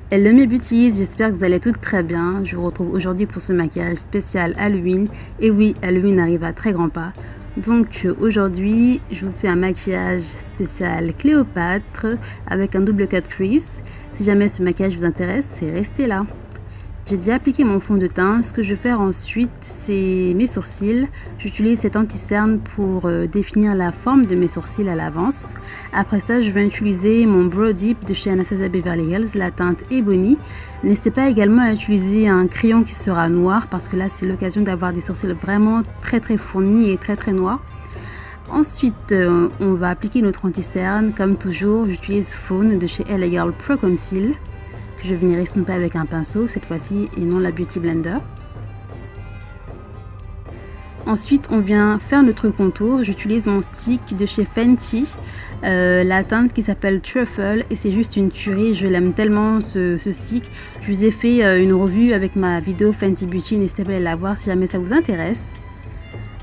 Hello mes beauties, j'espère que vous allez toutes très bien. Je vous retrouve aujourd'hui pour ce maquillage spécial Halloween. Et oui, Halloween arrive à très grands pas. Donc aujourd'hui, je vous fais un maquillage spécial Cléopâtre avec un double cut crease. Si jamais ce maquillage vous intéresse, restez là. J'ai déjà appliqué mon fond de teint. Ce que je vais faire ensuite, c'est mes sourcils. J'utilise cet anti-cerne pour définir la forme de mes sourcils à l'avance. Après ça, je vais utiliser mon Brow Dip de chez Anastasia Beverly Hills, la teinte Ebony. N'hésitez pas également à utiliser un crayon qui sera noir parce que là, c'est l'occasion d'avoir des sourcils vraiment très fournis et très noirs. Ensuite, on va appliquer notre anti-cerne. Comme toujours, j'utilise Fawn de chez LA Girl Pro Conceal, que je vais venir estomper avec un pinceau cette fois-ci et non la Beauty Blender. Ensuite, on vient faire notre contour. J'utilise mon stick de chez Fenty, la teinte qui s'appelle Truffle, et c'est juste une tuerie. Je l'aime tellement ce stick. Je vous ai fait une revue avec ma vidéo Fenty Beauty, n'hésitez pas à la voir si jamais ça vous intéresse.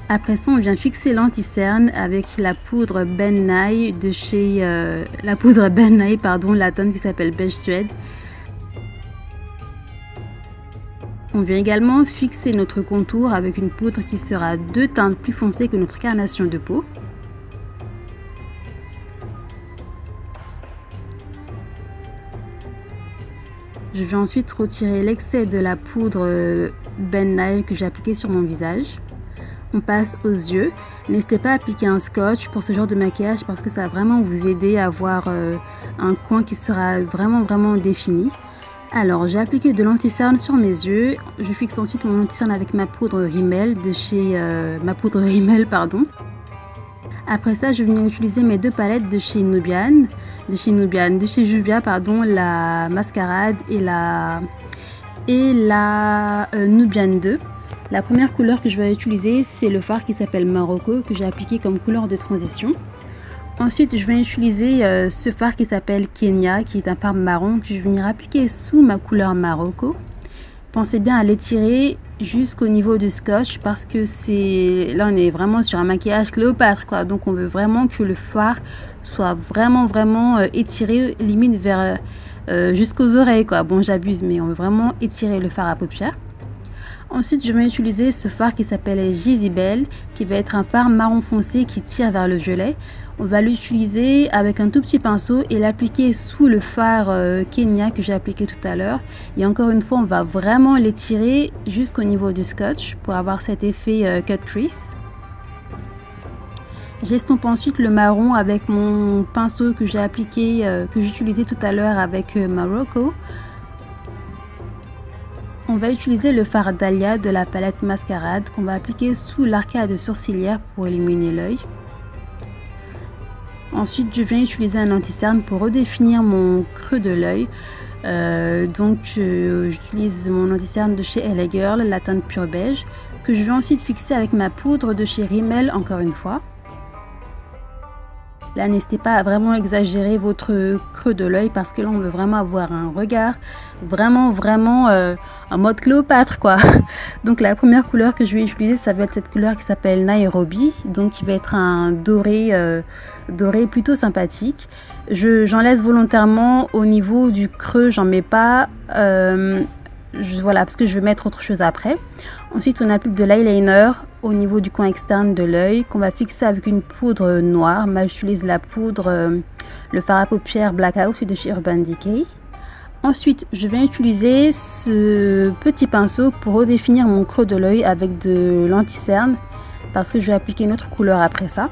Après ça, on vient fixer l'anti-cerne avec la poudre Ben Nye de chez la teinte qui s'appelle Beige Suède. On vient également fixer notre contour avec une poudre qui sera 2 teintes plus foncées que notre carnation de peau. Je vais ensuite retirer l'excès de la poudre Ben Nye que j'ai appliquée sur mon visage. On passe aux yeux. N'hésitez pas à appliquer un scotch pour ce genre de maquillage parce que ça va vraiment vous aider à avoir un coin qui sera vraiment défini. Alors, j'ai appliqué de l'anti-cerne sur mes yeux. Je fixe ensuite mon anti-cerne avec ma poudre Rimmel de chez Après ça, je vais venir utiliser mes 2 palettes de chez Juvia, la Mascarade et la Nubian 2. La première couleur que je vais utiliser, c'est le fard qui s'appelle Marocco, que j'ai appliqué comme couleur de transition. Ensuite, je vais utiliser ce fard qui s'appelle Kenya, qui est un fard marron que je vais venir appliquer sous ma couleur Marocco. Pensez bien à l'étirer jusqu'au niveau du scotch parce que là on est vraiment sur un maquillage Cléopâtre quoi. Donc on veut vraiment que le fard soit vraiment étiré, limite vers jusqu'aux oreilles quoi. Bon, j'abuse, mais on veut vraiment étirer le fard à paupières. Ensuite, je vais utiliser ce fard qui s'appelle Jezebel, qui va être un fard marron foncé qui tire vers le violet. On va l'utiliser avec un tout petit pinceau et l'appliquer sous le fard Kenya que j'ai appliqué tout à l'heure. Et encore une fois, on va vraiment l'étirer jusqu'au niveau du scotch pour avoir cet effet cut crease. J'estompe ensuite le marron avec mon pinceau que j'ai appliqué, que j'ai utilisé tout à l'heure avec Marocco. On va utiliser le fard Dahlia de la palette Mascarade qu'on va appliquer sous l'arcade sourcilière pour éliminer l'œil. Ensuite, je viens utiliser un anti-cerne pour redéfinir mon creux de l'œil. J'utilise mon anti-cerne de chez LA Girl, la teinte pure beige, que je vais ensuite fixer avec ma poudre de chez Rimmel encore une fois. Là, n'hésitez pas à vraiment exagérer votre creux de l'œil parce que là, on veut vraiment avoir un regard vraiment en mode Cléopâtre quoi. Donc la première couleur que je vais utiliser, ça va être cette couleur qui s'appelle Nairobi, donc qui va être un doré plutôt sympathique. J'en laisse volontairement au niveau du creux, j'en mets pas. Voilà, parce que je vais mettre autre chose après. Ensuite, on applique de l'eyeliner au niveau du coin externe de l'œil qu'on va fixer avec une poudre noire. Moi, j'utilise la poudre, le fard à paupières Blackout de chez Urban Decay. Ensuite, je vais utiliser ce petit pinceau pour redéfinir mon creux de l'œil avec de l'anti-cerne parce que je vais appliquer une autre couleur après ça.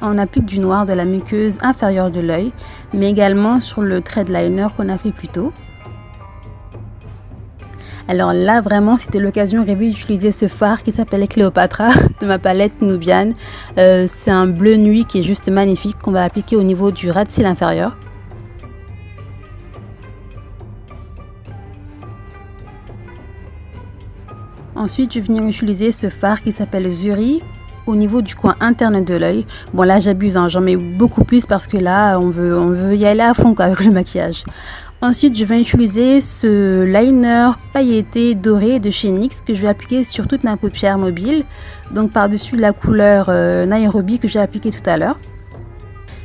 On applique du noir de la muqueuse inférieure de l'œil, mais également sur le trait de liner qu'on a fait plus tôt. Alors là, vraiment, c'était l'occasion rêvée d'utiliser ce fard qui s'appelle Cléopatra de ma palette Nubian. C'est un bleu nuit qui est juste magnifique qu'on va appliquer au niveau du ras de cils inférieur. Ensuite, je vais venir utiliser ce fard qui s'appelle Zuri au niveau du coin interne de l'œil. Bon là j'abuse, hein, j'en mets beaucoup plus parce que là on veut y aller à fond quoi, avec le maquillage. Ensuite je vais utiliser ce liner pailleté doré de chez NYX que je vais appliquer sur toute ma paupière mobile. Donc par dessus la couleur Nairobi que j'ai appliqué tout à l'heure.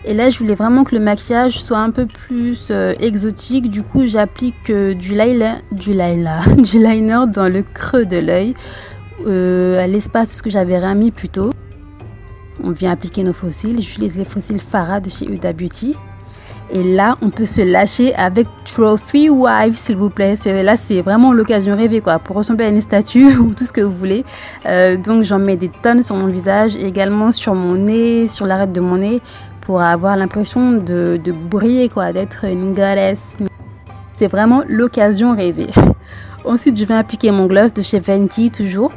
Et là, je voulais vraiment que le maquillage soit un peu plus exotique. Du coup, j'applique du liner dans le creux de l'œil, à l'espace que j'avais remis plus tôt. On vient appliquer nos faux cils. J'utilise les faux cils Farah de chez Huda Beauty. Et là, on peut se lâcher avec Trophy Wife, s'il vous plaît. Là, c'est vraiment l'occasion rêvée, quoi, pour ressembler à une statue ou tout ce que vous voulez. Donc, j'en mets des tonnes sur mon visage et également sur mon nez, sur l'arête de mon nez, pour avoir l'impression de briller, quoi, d'être une goddess. C'est vraiment l'occasion rêvée. Ensuite, je vais appliquer mon gloss de chez Fenty, toujours.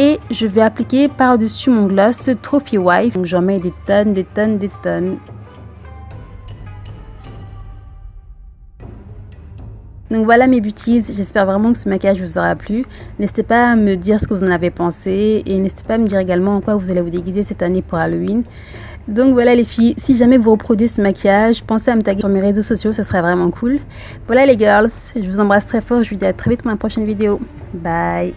Et je vais appliquer par-dessus mon gloss Trophy Wife. Donc j'en mets des tonnes, des tonnes, des tonnes. Donc voilà mes beauties, j'espère vraiment que ce maquillage vous aura plu. N'hésitez pas à me dire ce que vous en avez pensé. Et n'hésitez pas à me dire également en quoi vous allez vous déguiser cette année pour Halloween. Donc voilà les filles, si jamais vous reproduisez ce maquillage, pensez à me taguer sur mes réseaux sociaux, ça serait vraiment cool. Voilà les girls, je vous embrasse très fort, je vous dis à très vite pour ma prochaine vidéo. Bye.